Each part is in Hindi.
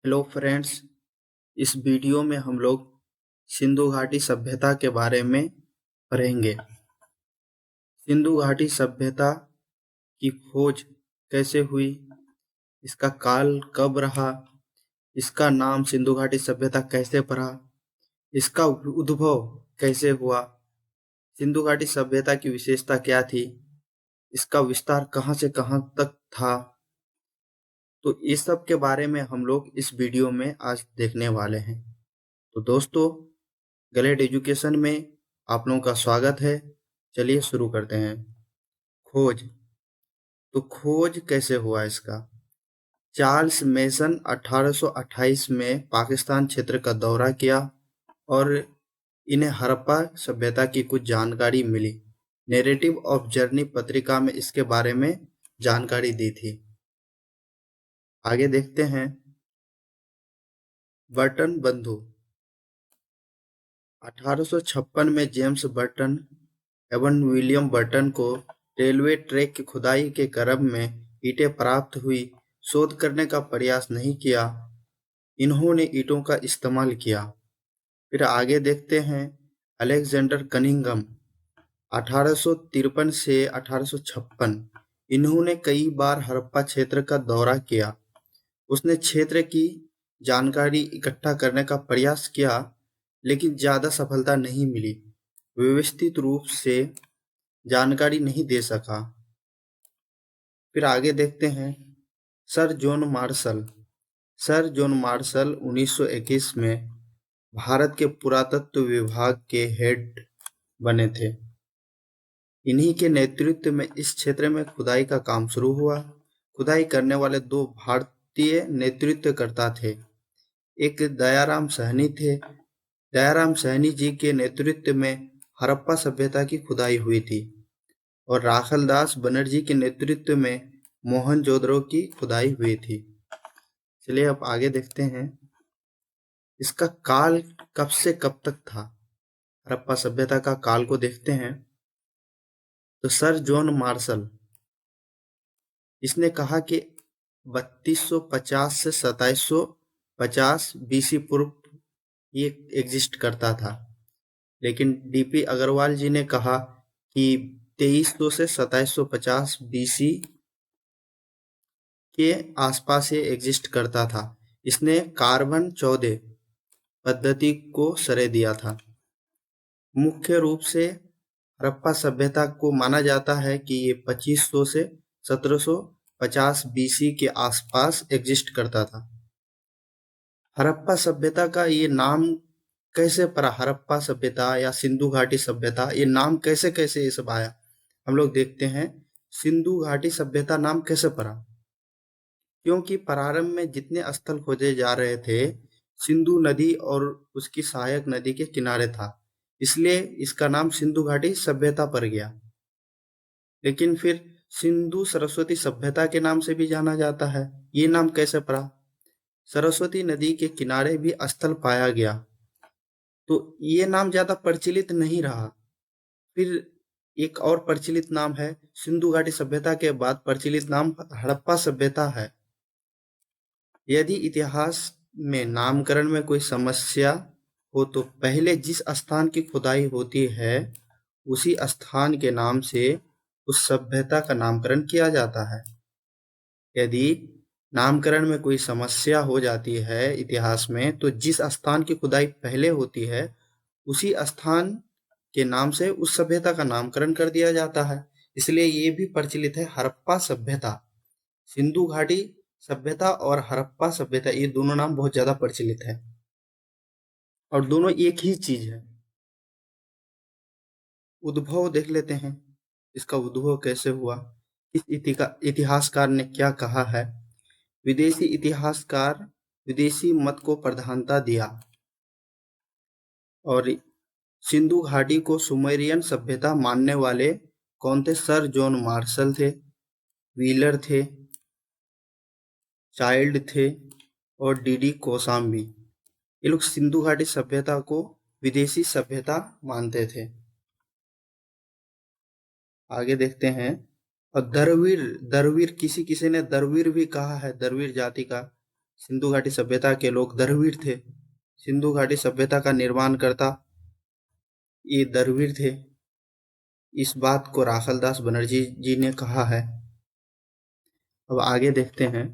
Hello friends. इस वीडियो में हम लोग सिंधु घाटी सभ्यता के बारे में पढ़ेंगे। सिंधु घाटी सभ्यता की खोज कैसे हुई, इसका काल कब रहा, इसका नाम सिंधु घाटी सभ्यता कैसे पड़ा, इसका उद्भव कैसे हुआ, सिंधु घाटी सभ्यता की विशेषता क्या थी, इसका विस्तार कहाँ से कहाँ तक था। तो इस सब के बारे में हम लोग इस वीडियो में आज देखने वाले हैं। तो दोस्तों, गलेड एजुकेशन में आप लोगों का स्वागत है। चलिए शुरू करते हैं। खोज। तो खोज कैसे हुआ इसका? चार्ल्स मेसन 1828 में पाकिस्तान क्षेत्र का दौरा किया और इन्हें हड़प्पा सभ्यता की कुछ जानकारी मिली। नैरेटिव ऑफ जर्नी पत्रिका में इसके बारे में जानकारी दी थी। आगे देखते हैं। बर्टन बंधु 1856 में जेम्स बर्टन एवं विलियम बर्टन को रेलवे ट्रैक की खुदाई के क्रम में ईंटें प्राप्त हुई। शोध करने का प्रयास नहीं किया, इन्होंने ईंटों का इस्तेमाल किया। फिर आगे देखते हैं। अलेक्जेंडर कनिंघम 1853 से 1856, इन्होंने कई बार हड़प्पा क्षेत्र का दौरा किया। उसने क्षेत्र की जानकारी इकट्ठा करने का प्रयास किया, लेकिन ज्यादा सफलता नहीं मिली। व्यवस्थित रूप से जानकारी नहीं दे सका। फिर आगे देखते हैं। Sir John Marshall. Sir John Marshall 1921 में भारत के पुरातत्व विभाग के हेड बने थे। इन्हीं के नेतृत्व में इस क्षेत्र में खुदाई का काम शुरू हुआ। खुदाई करने वाले दो भारतीय नेतृत्वकर्ता थे। एक दयाराम सहनी थे। दयाराम सहनी जी के नेतृत्व में हड़प्पा सभ्यता की खुदाई हुई थी और राखलदास बनर्जी के नेतृत्व में मोहनजोदड़ो की खुदाई हुई थी। चलिए अब आगे देखते हैं। इसका काल कब से कब तक था? हड़प्पा सभ्यता का काल को देखते हैं। तो सर जॉन मार्शल, इसने कहा कि 3250 से 2750 बीसी पूर्व ये एग्जिस्ट करता था। लेकिन डीपी अग्रवाल जी ने कहा कि 2300 से 2750 बीसी के आसपास ये एग्जिस्ट करता था। इसने कार्बन 14 पद्धति को श्रेय दिया था। मुख्य रूप से हड़प्पा सभ्यता को माना जाता है कि ये 2500 से 1750 बीसी के आसपास एग्जिस्ट करता था। हड़प्पा सभ्यता का ये नाम कैसे पड़ा? हड़प्पा सभ्यता या सिंधु घाटी सभ्यता, ये नाम कैसे कैसे ये सब आया, हम लोग देखते हैं। सिंधु घाटी सभ्यता नाम कैसे पड़ा? क्योंकि प्रारंभ में जितने स्थल खोजे जा रहे थे, सिंधु नदी और उसकी सहायक नदी के किनारे था, इसलिए इसका नाम सिंधु घाटी सभ्यता पड़ गया। लेकिन फिर सिंधु सरस्वती सभ्यता के नाम से भी जाना जाता है। ये नाम कैसे पड़ा? सरस्वती नदी के किनारे भी स्थल पाया गया, तो ये नाम ज्यादा प्रचलित नहीं रहा। फिर एक और प्रचलित नाम है, सिंधु घाटी सभ्यता के बाद प्रचलित नाम हड़प्पा सभ्यता है। यदि इतिहास में नामकरण में कोई समस्या हो तो पहले जिस स्थान की खुदाई होती है उसी स्थान के नाम से उस सभ्यता का नामकरण किया जाता है। यदि नामकरण में कोई समस्या हो जाती है इतिहास में, तो जिस स्थान की खुदाई पहले होती है उसी स्थान के नाम से उस सभ्यता का नामकरण कर दिया जाता है। इसलिए ये भी प्रचलित है, हड़प्पा सभ्यता। सिंधु घाटी सभ्यता और हड़प्पा सभ्यता, ये दोनों नाम बहुत ज्यादा प्रचलित है और दोनों एक ही चीज है। उद्भव देख लेते हैं, इसका उद्भव कैसे हुआ। इस इतिहासकार ने क्या कहा है? विदेशी इतिहासकार विदेशी मत को प्रधानता दिया और सिंधु घाटी को सुमेरियन सभ्यता मानने वाले कौन थे? सर जॉन मार्शल थे, व्हीलर थे, चाइल्ड थे और डीडी कोसाम्बी। ये लोग सिंधु घाटी सभ्यता को विदेशी सभ्यता मानते थे। आगे देखते हैं। और द्रविड़, द्रविड़ किसी किसी ने द्रविड़ भी कहा है, द्रविड़ जाति का सिंधु घाटी सभ्यता के लोग द्रविड़ थे। सिंधु घाटी सभ्यता का निर्माणकर्ता ये द्रविड़ थे। इस बात को राखालदास बनर्जी जी ने कहा है। अब आगे देखते हैं।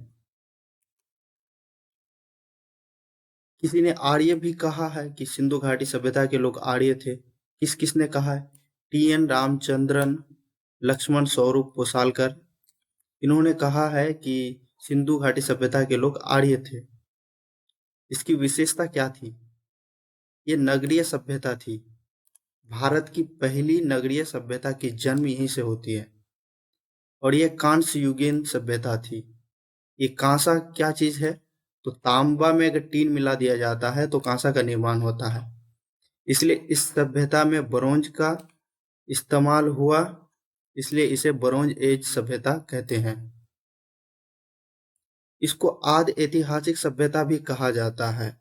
किसी ने आर्य भी कहा है कि सिंधु घाटी सभ्यता के लोग आर्य थे। किस किसने कहा है? टी.एन. रामचंद्रन, लक्ष्मण स्वरूप पोसालकर, इन्होंने कहा है कि सिंधु घाटी सभ्यता के लोग आर्य थे। इसकी विशेषता क्या थी? ये नगरीय सभ्यता थी। भारत की पहली नगरीय सभ्यता की जन्म यहीं से होती है और ये कांस्य युगीन सभ्यता थी। ये कांसा क्या चीज है? तो तांबा में अगर टीन मिला दिया जाता है तो कांसा का निर्माण होता है। इसलिए इस सभ्यता में ब्रोंज का इस्तेमाल हुआ, इसलिए इसे ब्रोंज एज सभ्यता कहते हैं। इसको आदि ऐतिहासिक सभ्यता भी कहा जाता है।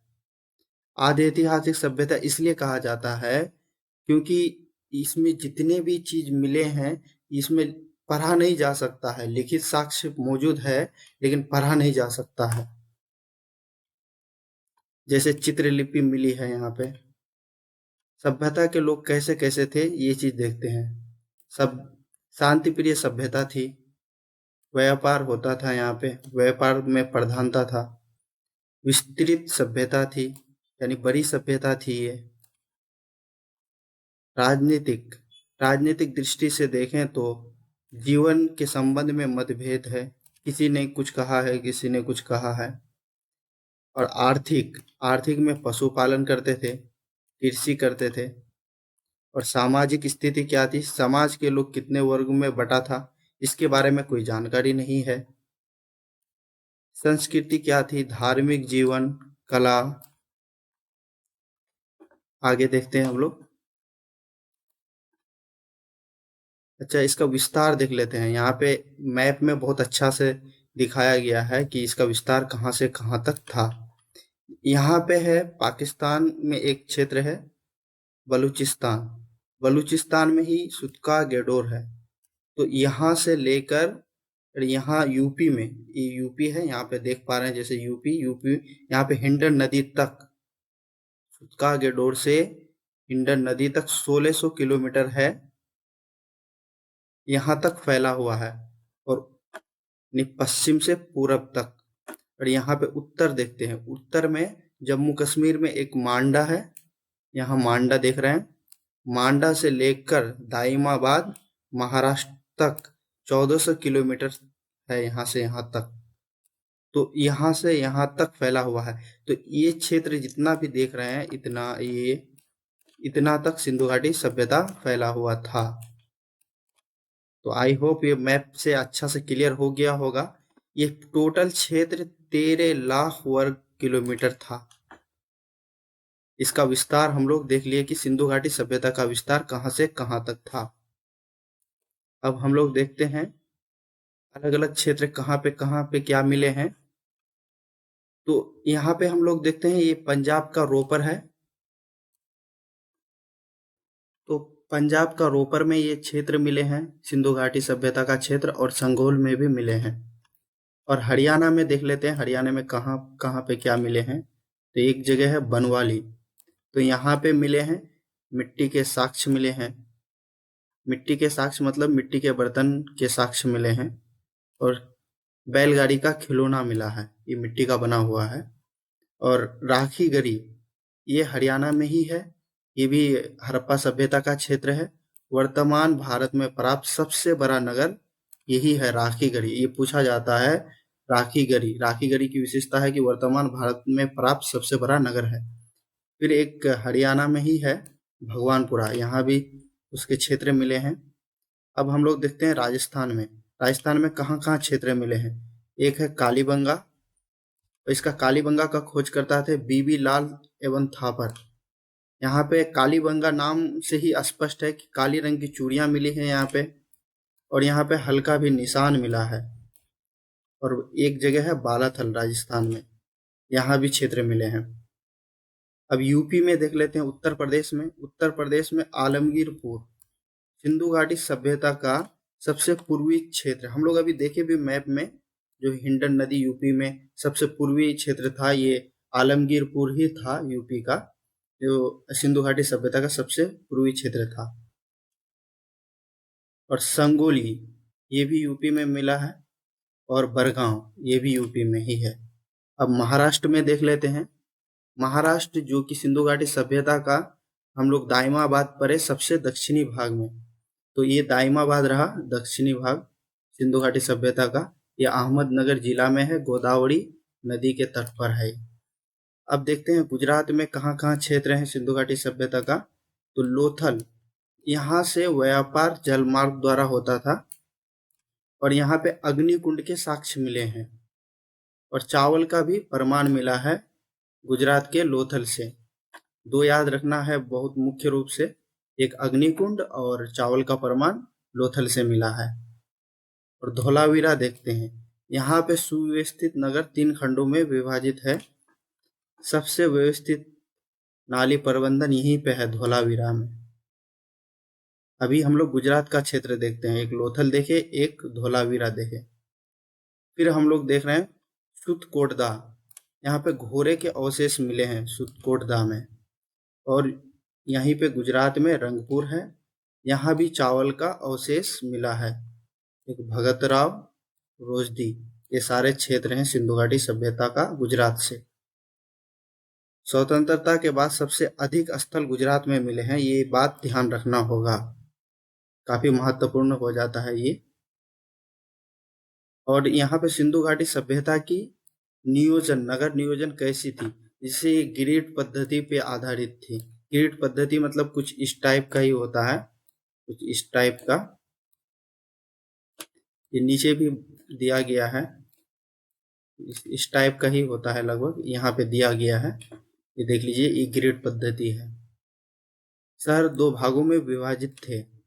आदि ऐतिहासिक सभ्यता इसलिए कहा जाता है क्योंकि इसमें जितने भी चीज मिले हैं, इसमें पढ़ा नहीं जा सकता है। लिखित साक्ष्य मौजूद है लेकिन पढ़ा नहीं जा सकता है। जैसे चित्रलिपि मिली है यहाँ पे। सभ्यता के लोग कैसे कैसे थे ये चीज देखते हैं। सब शांति प्रिय सभ्यता थी। व्यापार होता था, यहाँ पे व्यापार में प्रधानता था। विस्तृत सभ्यता थी, यानी बड़ी सभ्यता थी ये। राजनीतिक राजनीतिक दृष्टि से देखें तो जीवन के संबंध में मतभेद है। किसी ने कुछ कहा है, किसी ने कुछ कहा है। और आर्थिक आर्थिक में पशुपालन करते थे, कृषि करते थे। और सामाजिक स्थिति क्या थी? समाज के लोग कितने वर्ग में बटा था, इसके बारे में कोई जानकारी नहीं है। संस्कृति क्या थी? धार्मिक जीवन, कला। आगे देखते हैं हम लोग। अच्छा, इसका विस्तार देख लेते हैं। यहाँ पे मैप में बहुत अच्छा से दिखाया गया है कि इसका विस्तार कहाँ से कहाँ तक था। यहाँ पे है पाकिस्तान में एक क्षेत्र है बलूचिस्तान। बलूचिस्तान में ही सुतका गेडोर है। तो यहाँ से लेकर यहाँ यूपी में, ये यूपी है, यहाँ पे देख पा रहे हैं जैसे यूपी यहाँ पे हिंडन नदी तक, सुतका गेडोर से हिंडन नदी तक 1600 किलोमीटर है, यहाँ तक फैला हुआ है। और पश्चिम से पूरब तक। और यहाँ पे उत्तर देखते हैं। उत्तर में जम्मू कश्मीर में एक मांडा है, यहाँ मांडा देख रहे हैं। मांडा से लेकर दाइमाबाद महाराष्ट्र तक 1400 किलोमीटर है, यहाँ से यहाँ तक। तो यहाँ से यहाँ तक फैला हुआ है। तो ये क्षेत्र जितना भी देख रहे हैं, इतना तक सिंधु घाटी सभ्यता फैला हुआ था। तो आई होप ये मैप से अच्छा से क्लियर हो गया होगा। ये टोटल क्षेत्र 13 लाख वर्ग किलोमीटर था। इसका विस्तार हम लोग देख लिए कि सिंधु घाटी सभ्यता का विस्तार कहाँ से कहाँ तक था। अब हम लोग देखते हैं अलग अलग क्षेत्र कहाँ पे क्या मिले हैं। तो यहाँ पे हम लोग देखते हैं ये पंजाब का रोपर है। तो पंजाब का रोपर में ये क्षेत्र मिले हैं, सिंधु घाटी सभ्यता का क्षेत्र, और संगोल में भी मिले हैं। और हरियाणा में देख लेते हैं, हरियाणा में कहाँ कहाँ पे क्या मिले हैं। तो एक जगह है बनवाली, तो यहाँ पे मिले हैं मिट्टी के साक्ष्य मिले हैं। मिट्टी के साक्ष्य मतलब मिट्टी के बर्तन के साक्ष्य मिले हैं। और बैलगाड़ी का खिलौना मिला है, ये मिट्टी का बना हुआ है। और राखी गढ़ी ये हरियाणा में ही है, ये भी हड़प्पा सभ्यता का क्षेत्र है। वर्तमान भारत में प्राप्त सबसे बड़ा नगर यही है, राखी गढ़ी। ये पूछा जाता है राखी गढ़ी की विशेषता है कि वर्तमान भारत में प्राप्त सबसे बड़ा नगर है। फिर एक हरियाणा में ही है भगवानपुरा, यहाँ भी उसके क्षेत्र मिले हैं। अब हम लोग देखते हैं राजस्थान में। राजस्थान में कहाँ कहाँ क्षेत्र मिले हैं। एक है कालीबंगा, तो इसका कालीबंगा का खोज करता थे बीबी लाल एवं थापर। यहाँ पे कालीबंगा नाम से ही स्पष्ट है कि काली रंग की चूड़ियां मिली हैं यहाँ पे, और यहाँ पे हल्का भी निशान मिला है। और एक जगह है बालाथल राजस्थान में, यहाँ भी क्षेत्र मिले हैं। अब यूपी में देख लेते हैं, उत्तर प्रदेश में आलमगीरपुर सिंधु घाटी सभ्यता का सबसे पूर्वी क्षेत्र। हम लोग अभी देखे भी मैप में जो हिंडन नदी यूपी में सबसे पूर्वी क्षेत्र था, ये आलमगीरपुर ही था यूपी का, जो सिंधु घाटी सभ्यता का सबसे पूर्वी क्षेत्र था। और संगोली ये भी यूपी में मिला है, और बरगांव ये भी यूपी में ही है। अब महाराष्ट्र में देख लेते हैं। महाराष्ट्र जो कि सिंधु घाटी सभ्यता का हम लोग दाइमाबाद पड़े सबसे दक्षिणी भाग में, तो ये दाइमाबाद रहा दक्षिणी भाग सिंधु घाटी सभ्यता का। ये अहमदनगर जिला में है, गोदावरी नदी के तट पर है। अब देखते हैं गुजरात में कहाँ कहाँ क्षेत्र हैं सिंधु घाटी सभ्यता का। तो लोथल, यहाँ से व्यापार जलमार्ग द्वारा होता था, और यहाँ पे अग्निकुंड के साक्ष्य मिले हैं, और चावल का भी प्रमाण मिला है गुजरात के लोथल से। दो याद रखना है बहुत मुख्य रूप से, एक अग्निकुंड और चावल का प्रमाण लोथल से मिला है। और धोलावीरा देखते हैं, यहाँ पे सुव्यवस्थित नगर 3 खंडों में विभाजित है। सबसे व्यवस्थित नाली प्रबंधन यहीं पे है धोलावीरा में। अभी हम लोग गुजरात का क्षेत्र देखते हैं, एक लोथल देखे, एक धोलावीरा देखे। फिर हम लोग देख रहे हैं सुतकोटदा, यहाँ पे घोड़े के अवशेष मिले हैं सुतकोटदा में। और यहीं पे गुजरात में रंगपुर है, यहाँ भी चावल का अवशेष मिला है। एक भगतराव रोजदी, ये सारे क्षेत्र हैं सिंधु घाटी सभ्यता का गुजरात से। स्वतंत्रता के बाद सबसे अधिक स्थल गुजरात में मिले हैं, ये बात ध्यान रखना होगा, काफी महत्वपूर्ण हो जाता है ये। और यहाँ पे सिंधु घाटी सभ्यता की नियोजन, नगर नियोजन कैसी थी, जिसे ग्रिड पद्धति पे आधारित थी। ग्रिड पद्धति मतलब कुछ इस टाइप का ही होता है, कुछ इस टाइप का। ये नीचे भी दिया गया है, इस टाइप का ही होता है लगभग, यहाँ पे दिया गया है, ये देख लीजिए, ये ग्रिड पद्धति है। शहर 2 भागों में विभाजित थे,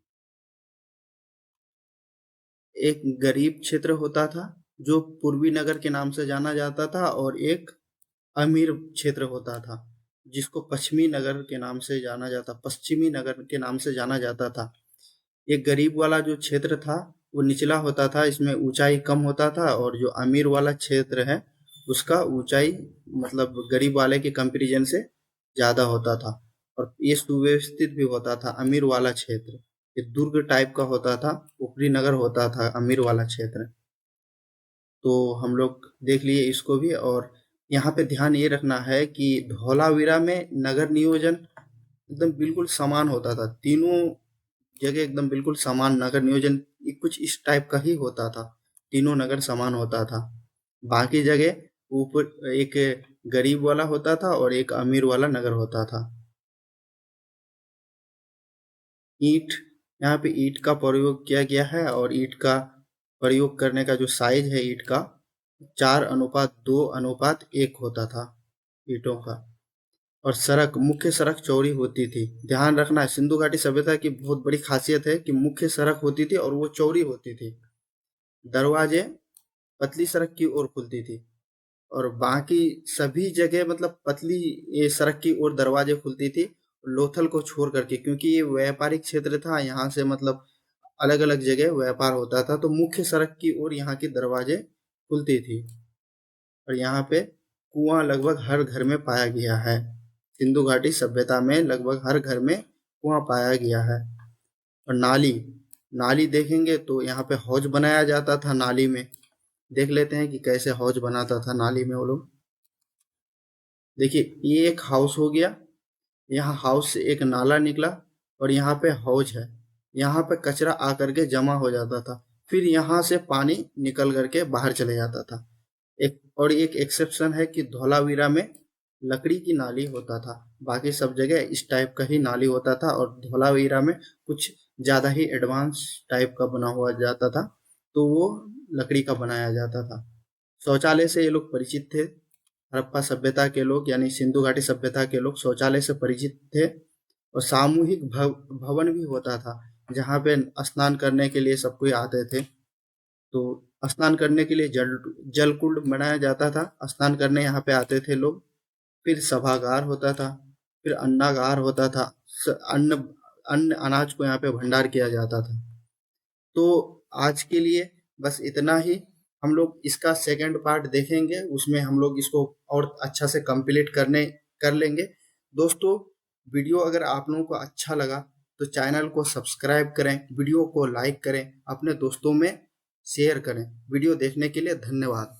एक गरीब क्षेत्र होता था जो पूर्वी नगर के नाम से जाना जाता था, और एक अमीर क्षेत्र होता था जिसको पश्चिमी नगर के नाम से जाना जाता, पश्चिमी नगर के नाम से जाना जाता था। एक गरीब वाला जो क्षेत्र था वो निचला होता था, इसमें ऊंचाई कम होता था, और जो अमीर वाला क्षेत्र है उसका ऊंचाई मतलब गरीब वाले के कंपैरिजन से ज्यादा होता था। और ये सुव्यवस्थित भी होता था अमीर वाला क्षेत्र, ये दुर्ग टाइप का होता था, ऊपरी नगर होता था अमीर वाला क्षेत्र। तो हम लोग देख लिए इसको भी। और यहाँ पे ध्यान ये रखना है कि धौलावीरा में नगर नियोजन एकदम बिल्कुल समान होता था, तीनों जगह एकदम बिल्कुल समान नगर नियोजन कुछ इस टाइप का ही होता था, तीनों नगर समान होता था। बाकी जगह ऊपर एक गरीब वाला होता था और एक अमीर वाला नगर होता था। ईंट, यहाँ पे ईंट का प्रयोग किया गया है, और ईंट का प्रयोग करने का जो साइज है ईंट का 4:2:1 होता था ईंटों का। और सड़क, मुख्य सड़क चौड़ी होती थी। ध्यान रखना, सिंधु घाटी सभ्यता की बहुत बड़ी खासियत है कि मुख्य सड़क होती थी और वो चौड़ी होती थी। दरवाजे पतली सड़क की ओर खुलती थी, और बाकी सभी जगह मतलब पतली ये सड़क की ओर दरवाजे खुलती थी, लोथल को छोड़ करके, क्योंकि ये व्यापारिक क्षेत्र था, यहाँ से मतलब अलग अलग जगह व्यापार होता था, तो मुख्य सड़क की ओर यहाँ की दरवाजे खुलती थी। और यहाँ पे कुआं लगभग हर घर में पाया गया है, सिंधु घाटी सभ्यता में लगभग हर घर में कुआं पाया गया है। और नाली, नाली देखेंगे तो यहाँ पे हौज बनाया जाता था नाली में। देख लेते हैं कि कैसे हौज बनाता था नाली में वो लोग। देखिए, ये एक हाउस हो गया, यहाँ हाउस से एक नाला निकला, और यहाँ पे हौज है, यहाँ पे कचरा आकर के जमा हो जाता था, फिर यहाँ से पानी निकल करके बाहर चले जाता था। एक एक्सेप्शन है कि धौलावीरा में लकड़ी की नाली होता था, बाकी सब जगह इस टाइप का ही नाली होता था, और धौलावीरा में कुछ ज्यादा ही एडवांस टाइप का बना हुआ जाता था, तो वो लकड़ी का बनाया जाता था। शौचालय से ये लोग परिचित थे, हड़प्पा सभ्यता के लोग यानी सिंधु घाटी सभ्यता के लोग शौचालय से परिचित थे। और सामूहिक भवन भी होता था, जहाँ पे स्नान करने के लिए सब कोई आते थे। तो स्नान करने के लिए जल कुंड बनाया जाता था, स्नान करने यहाँ पे आते थे लोग। फिर सभागार होता था, फिर अन्नागार होता था, अन्न अन्न अनाज को यहाँ पे भंडार किया जाता था। तो आज के लिए बस इतना ही। हम लोग इसका सेकंड पार्ट देखेंगे, उसमें हम लोग इसको और अच्छा से कंप्लीट कर लेंगे। दोस्तों, वीडियो अगर आप लोगों को अच्छा लगा तो चैनल को सब्सक्राइब करें, वीडियो को लाइक करें, अपने दोस्तों में शेयर करें। वीडियो देखने के लिए धन्यवाद।